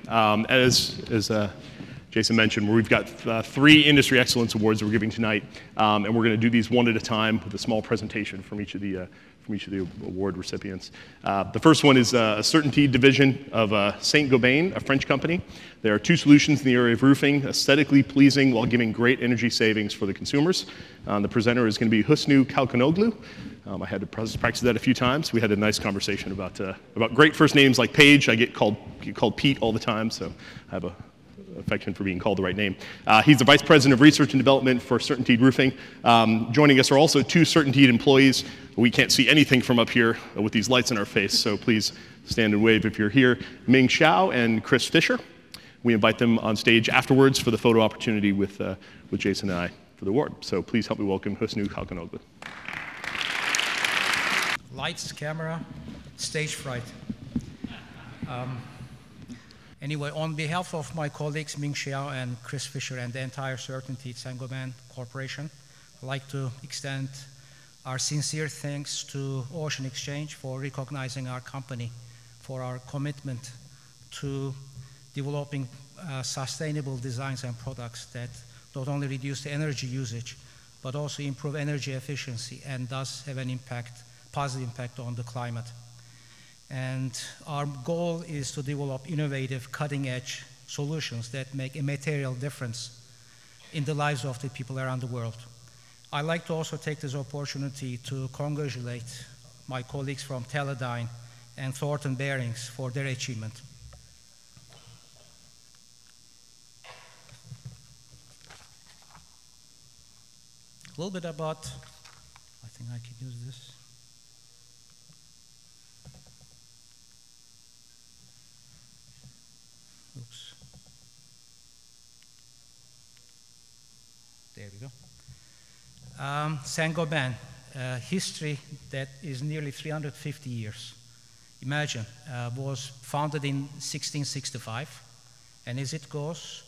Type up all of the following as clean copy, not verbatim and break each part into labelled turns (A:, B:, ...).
A: As Jason mentioned, we've got 3 Industry Excellence Awards that we're giving tonight, and we're going to do these one at a time with a small presentation from each of the award recipients. The first one is a Certainteed division of Saint-Gobain, a French company. There are 2 solutions in the area of roofing, aesthetically pleasing while giving great energy savings for the consumers. The presenter is going to be Hüsnü Kalkanoglu. I had to practice that a few times. We had a nice conversation about great first names like Paige. I get called Pete all the time, so I have a affection for being called the right name. He's the Vice President of Research and Development for Certainteed Roofing. Joining us are also 2 Certainteed employees. We can't see anything from up here with these lights in our face, so please stand and wave if you're here. Ming Xiao and Chris Fisher. We invite them on stage afterwards for the photo opportunity with Jason and I for the award. So please help me welcome Hüsnü Kalkanoglu.
B: Lights, camera, stage fright. Anyway, on behalf of my colleagues Ming Xiao and Chris Fisher and the entire Certainteed Saint-Gobain Corporation, I'd like to extend our sincere thanks to Ocean Exchange for recognizing our company for our commitment to developing sustainable designs and products that not only reduce the energy usage, but also improve energy efficiency and thus have an impact, positive impact on the climate. And our goal is to develop innovative, cutting-edge solutions that make a material difference in the lives of the people around the world. I'd like to also take this opportunity to congratulate my colleagues from Teledyne and Thornton Bearings for their achievement. A little bit about, I think I can use this. Oops. There we go. Saint-Gobain, history that is nearly 350 years. Imagine, was founded in 1665, and as it goes,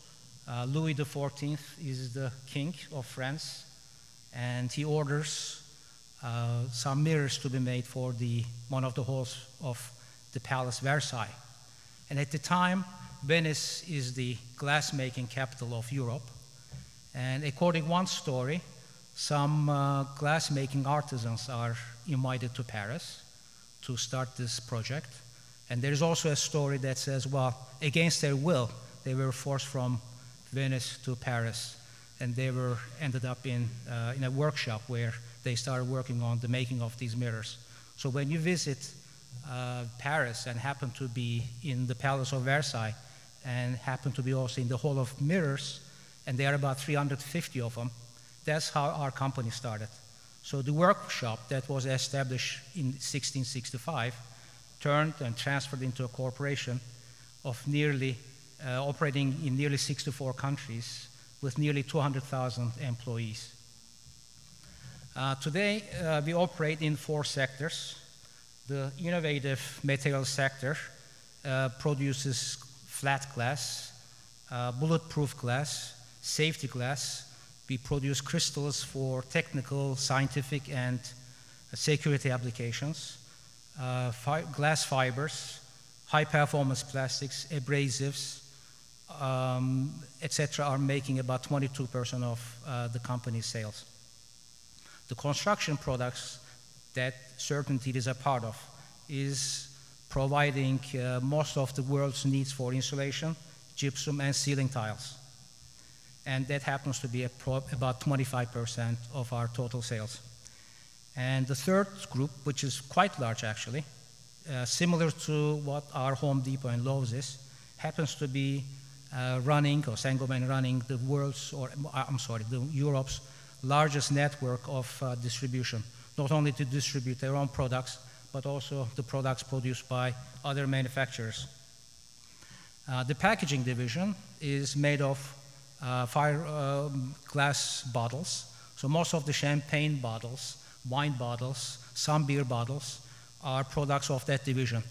B: Louis XIV is the king of France, and he orders some mirrors to be made for one of the halls of the Palace Versailles. And at the time, Venice is the glass-making capital of Europe, and according to one story, some glass-making artisans are invited to Paris to start this project. And there's also a story that says, well, against their will, they were forced from Venice to Paris, and they ended up in a workshop where they started working on the making of these mirrors. So when you visit Paris and happen to be in the Palace of Versailles and happen to be also in the Hall of Mirrors, and there are about 350 of them, that's how our company started. So the workshop that was established in 1665 turned and transferred into a corporation of operating in nearly 64 countries with nearly 200,000 employees. Today, we operate in 4 sectors. The innovative materials sector produces flat glass, bulletproof glass, safety glass. We produce crystals for technical, scientific, and security applications, glass fibers, high-performance plastics, abrasives, etc. are making about 22% of the company's sales. The construction products that Certainteed is a part of is providing most of the world's needs for insulation, gypsum, and ceiling tiles. And that happens to be about 25% of our total sales. And the third group, which is quite large actually, similar to what our Home Depot and Lowe's is, happens to be Saint-Gobain running the Europe's largest network of distribution, not only to distribute their own products, but also the products produced by other manufacturers. The packaging division is made of glass bottles. So most of the champagne bottles, wine bottles, some beer bottles are products of that division.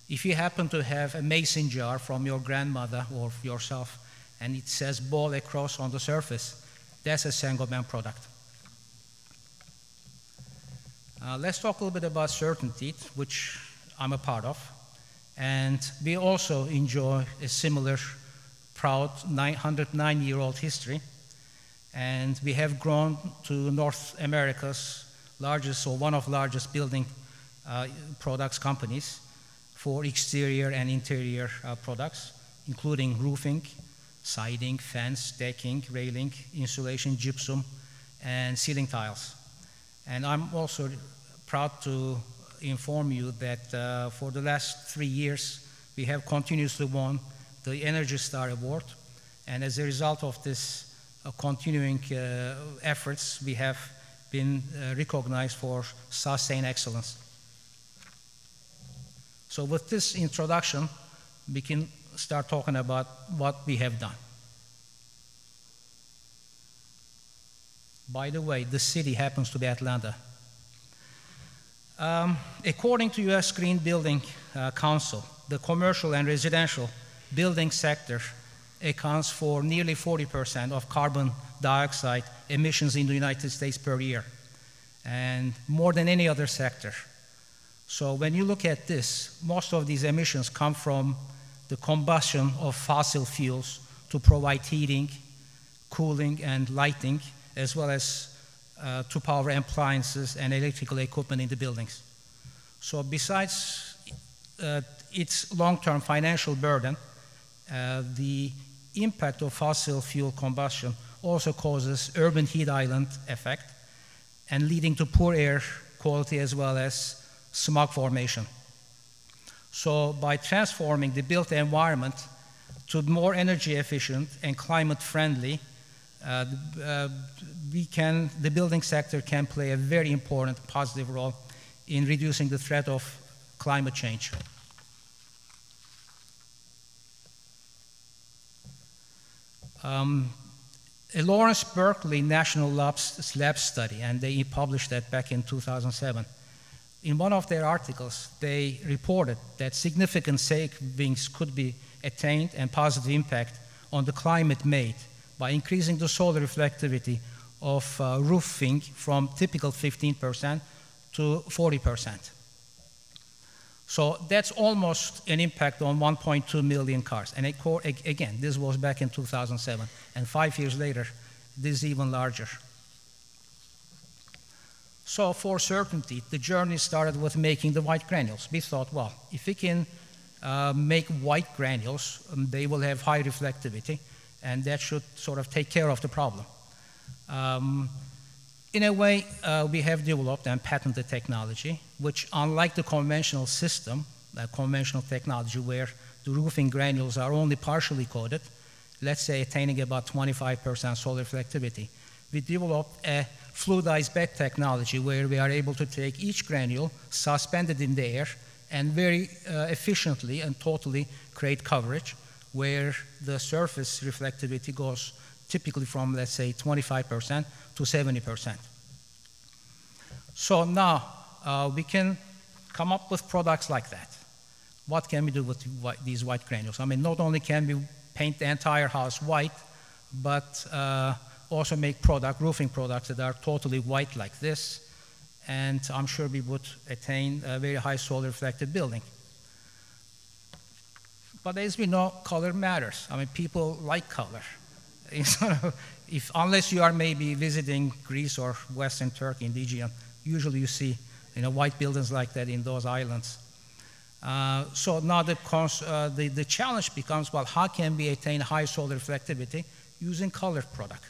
B: If you happen to have a mason jar from your grandmother or yourself and it says ball across on the surface, that's a Saint-Gobain product. Let's talk a little bit about Certainteed, which I'm a part of. And we also enjoy a similar proud 109-year-old history. And we have grown to North America's largest, or one of the largest building products companies for exterior and interior products, including roofing, siding, fence, decking, railing, insulation, gypsum, and ceiling tiles. And I'm also proud to inform you that for the last 3 years, we have continuously won the Energy Star Award. And as a result of this continuing efforts, we have been recognized for sustained excellence. So with this introduction, we can start talking about what we have done. By the way, the city happens to be Atlanta. According to U.S. Green Building Council, the commercial and residential building sector accounts for nearly 40% of carbon dioxide emissions in the United States per year, and more than any other sector. So when you look at this, most of these emissions come from the combustion of fossil fuels to provide heating, cooling, and lighting, as well as to power appliances and electrical equipment in the buildings. So besides its long-term financial burden, the impact of fossil fuel combustion also causes urban heat island effect and leading to poor air quality as well as smog formation. So by transforming the built environment to more energy efficient and climate friendly, the building sector can play a very important positive role in reducing the threat of climate change. A Lawrence Berkeley National Labs study, and they published that back in 2007. In one of their articles, they reported that significant savings could be attained and positive impact on the climate made by increasing the solar reflectivity of roofing from typical 15% to 40%. So that's almost an impact on 1.2 million cars. And again, this was back in 2007. And 5 years later, this is even larger. So for certainty, the journey started with making the white granules. We thought, well, if we can make white granules, they will have high reflectivity, and that should sort of take care of the problem. In a way, we have developed and patented technology, which unlike the conventional system, conventional technology where the roofing granules are only partially coated, let's say attaining about 25% solar reflectivity, we developed a fluidized bed technology where we are able to take each granule, suspended in the air, and very efficiently and totally create coverage where the surface reflectivity goes typically from, let's say, 25% to 70%. So now we can come up with products like that. What can we do with these white granules? I mean, not only can we paint the entire house white, but also make roofing products that are totally white like this, and I'm sure we would attain a very high solar reflective building. But as we know, color matters. I mean, people like color. Unless you are maybe visiting Greece or Western Turkey in the Aegean, usually you see white buildings like that in those islands. So now the challenge becomes, well, how can we attain high solar reflectivity using colored product?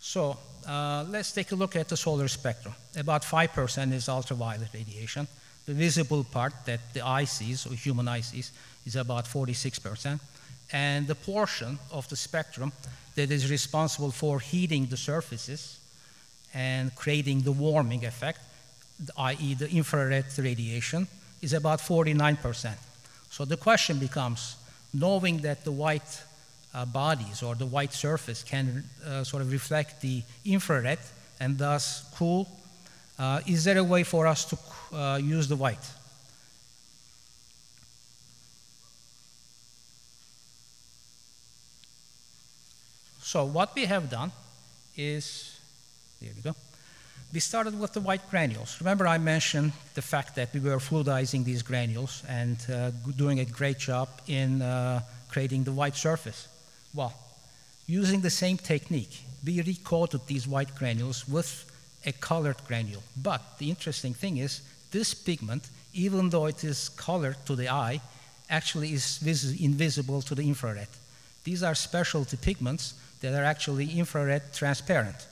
B: So let's take a look at the solar spectrum. About 5% is ultraviolet radiation. The visible part that the eye sees, or human eye sees, is about 46%. And the portion of the spectrum that is responsible for heating the surfaces and creating the warming effect, i.e. the infrared radiation, is about 49%. So the question becomes, knowing that the white bodies or the white surface can sort of reflect the infrared and thus cool, is there a way for us to use the white? So what we have done is, here we go. We started with the white granules. Remember I mentioned the fact that we were fluidizing these granules and doing a great job in creating the white surface. Well, using the same technique, we recoated these white granules with a colored granule. But the interesting thing is, this pigment, even though it is colored to the eye, actually is invisible to the infrared. These are specialty pigments that are actually infrared transparent.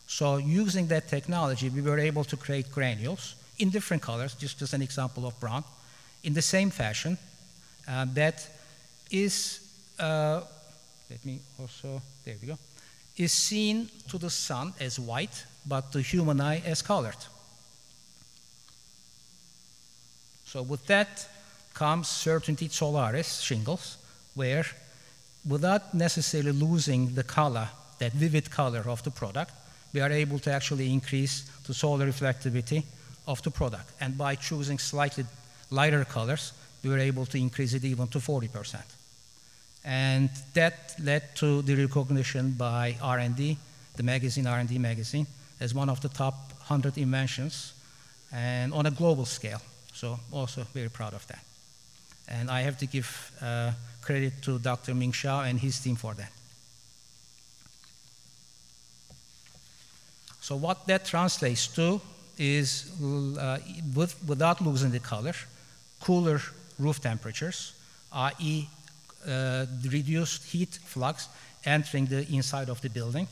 B: So using that technology, we were able to create granules in different colors, just as an example of brown, in the same fashion that is, let me also, there we go, is seen to the sun as white, but the human eye as colored. So with that comes Certainteed Solaris shingles, where without necessarily losing the color, that vivid color of the product, we are able to actually increase the solar reflectivity of the product. And by choosing slightly lighter colors, we were able to increase it even to 40%. And that led to the recognition by R&D, the magazine, R&D magazine, as one of the top 100 inventions, and on a global scale. So also very proud of that. And I have to give credit to Dr. Ming Xiao and his team for that. So what that translates to is, without losing the color, cooler roof temperatures, i.e. reduced heat flux entering the inside of the building,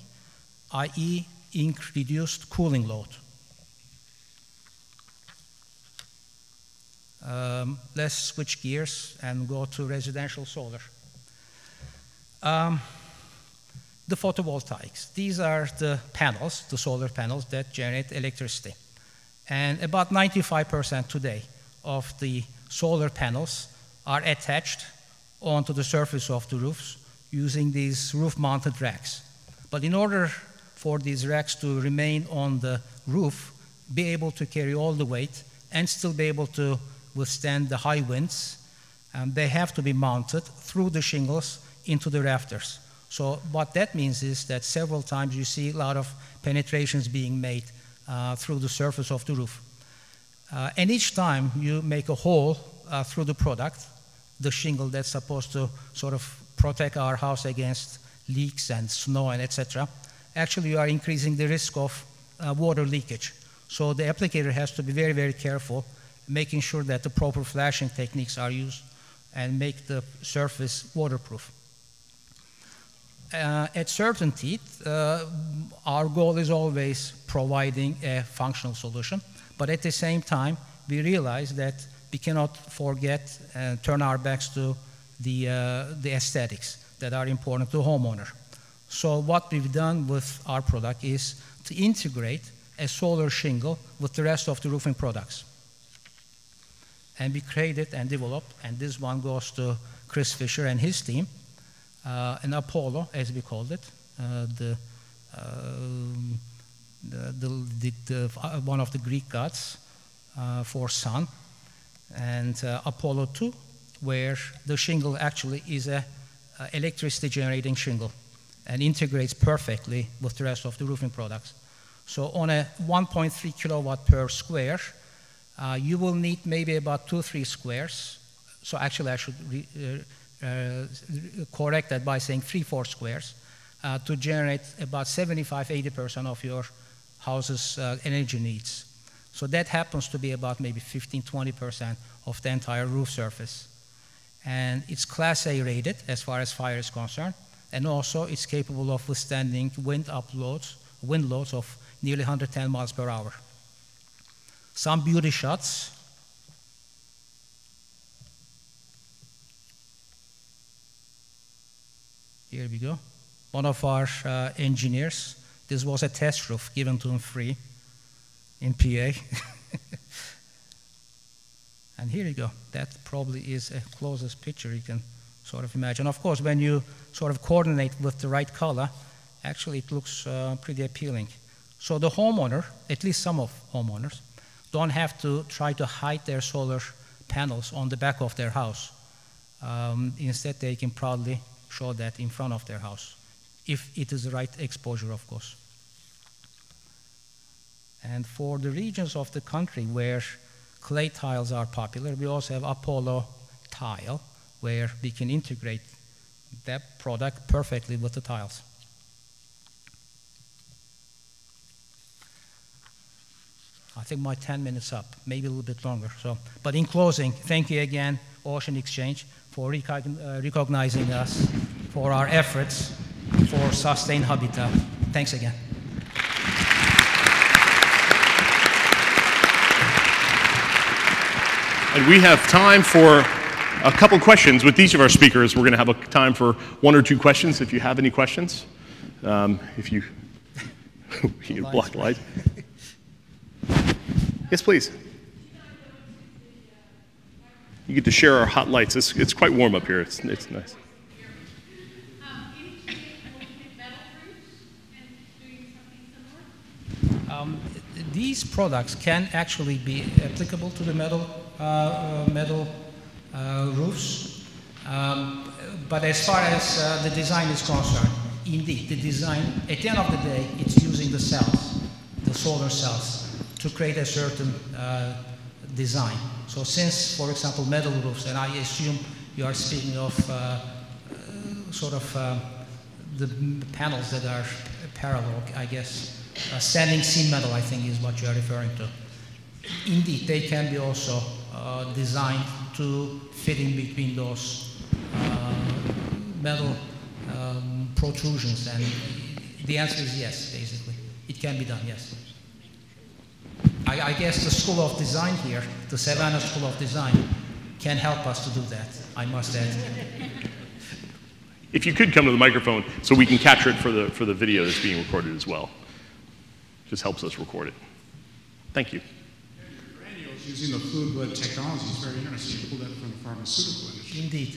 B: i.e. reduced cooling load. Let's switch gears and go to residential solar. The photovoltaics. These are the panels, the solar panels that generate electricity. And about 95% today of the solar panels are attached onto the surface of the roofs using these roof-mounted racks. But in order for these racks to remain on the roof, be able to carry all the weight, and still be able to withstand the high winds, they have to be mounted through the shingles into the rafters. So what that means is that several times you see a lot of penetrations being made through the surface of the roof. And each time you make a hole through the product, the shingle that's supposed to sort of protect our house against leaks and snow and etc., actually you are increasing the risk of water leakage. So the applicator has to be very, very careful, making sure that the proper flashing techniques are used and make the surface waterproof. At Certainteed, our goal is always providing a functional solution, but at the same time, we realize that we cannot forget and turn our backs to the aesthetics that are important to the homeowner. So what we've done with our product is to integrate a solar shingle with the rest of the roofing products. And we created and developed, and this one goes to Chris Fisher and his team, an Apollo, as we called it, one of the Greek gods for sun, and Apollo 2, where the shingle actually is a electricity generating shingle and integrates perfectly with the rest of the roofing products. So on a 1.3 kilowatt per square, you will need maybe about 2-3 squares. So actually I should correct that by saying 3-4 squares to generate about 75-80% of your house's energy needs. So that happens to be about maybe 15-20% of the entire roof surface. And it's Class A rated as far as fire is concerned, and also it's capable of withstanding wind loads of nearly 110 miles per hour. Some beauty shots. Here we go. One of our engineers, this was a test roof given to him free in PA. And here you go. That probably is a closest picture you can sort of imagine. Of course, when you sort of coordinate with the right color, actually it looks pretty appealing. So the homeowner, at least some of homeowners, don't have to try to hide their solar panels on the back of their house. Instead, they can proudly show that in front of their house, if it is the right exposure, of course. And for the regions of the country where clay tiles are popular, we also have Apollo tile, where we can integrate that product perfectly with the tiles. I think my 10 minutes up, maybe a little bit longer. So, but in closing, thank you again, Ocean Exchange, for recognizing us for our efforts for sustained habitat. Thanks again.
A: And we have time for a couple questions with each of our speakers. We're going to have a time for 1 or 2 questions if you have any questions. If you block the light. Yes, please. You get to share our hot lights. It's quite warm up here. It's nice.
B: These products can actually be applicable to the metal roofs, but as far as the design is concerned, indeed, the design, at the end of the day, it's using the cells, the solar cells, to create a certain design. So since, for example, metal roofs, and I assume you are speaking of the panels that are parallel, I guess, standing seam metal, I think, is what you are referring to. Indeed, they can be also designed to fit in between those metal protrusions, and the answer is yes, basically. It can be done, yes. I guess the School of Design here, the Savannah School of Design, can help us to do that, I must add.
A: If you could come to the microphone so we can capture it for the video that's being recorded as well. Just helps us record it. Thank you.
C: Granules using the fluid blood technology is very interesting. You pulled that from the pharmaceutical industry.
B: Indeed.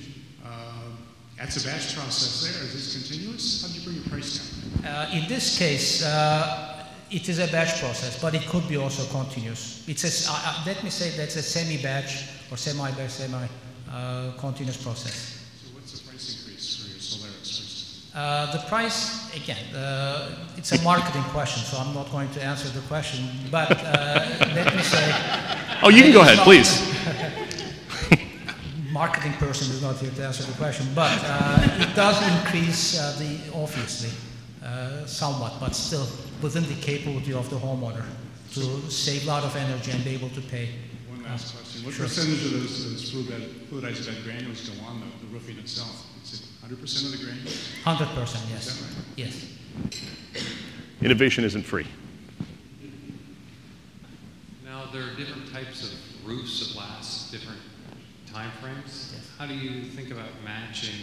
C: That's a batch process there. Is this continuous? How do you bring your price down?
B: In this case, it is a batch process, but it could be also continuous. It's let me say that's a semi-batch or semi-batch, semi-continuous process.
C: So what's the price increase for your Solaris, for instance?
B: The price, again, it's a marketing question, so I'm not going to answer the question, but let me say...
A: Oh, you can go ahead, please.
B: Marketing person is not here to answer the question, but it does increase obviously, somewhat, but still within the capability of the homeowner to save a lot of energy and be able to pay.
C: One last question. What percentage of those fluidized bed granules go on the roofing itself? Is it 100% of the granules?
B: 100%, yes.
C: Is that right?
B: Yes.
A: Innovation isn't free.
D: Now, there are different types of roofs that last different time frames.
B: Yes.
D: How do you think about matching,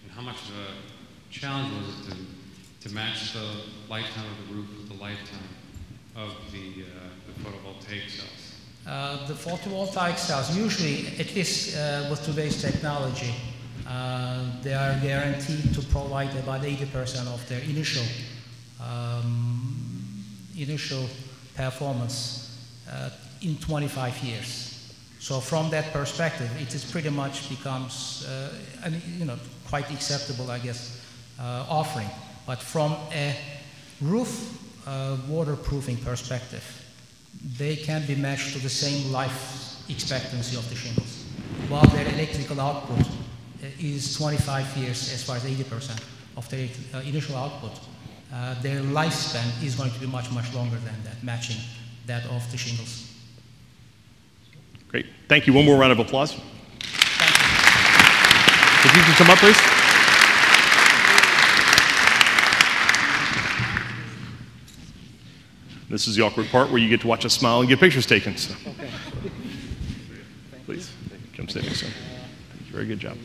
D: and how much of a challenge was it to match the lifetime of the roof with the lifetime of the photovoltaic cells?
B: The photovoltaic cells, usually, at least with today's technology, they are guaranteed to provide about 80% of their initial performance in 25 years. So from that perspective, it is pretty much becomes quite acceptable, I guess, offering. But from a roof waterproofing perspective, they can be matched to the same life expectancy of the shingles, while their electrical output is 25 years as far as 80% of their initial output. Their lifespan is going to be much, much longer than that, matching that of the shingles.
A: Great. Thank you. One more round of applause.
B: Thank you.
A: If you can come up, please. This is the awkward part where you get to watch us smile and get pictures taken. So.
B: Okay.
A: Please, come sit next to me. Very good job.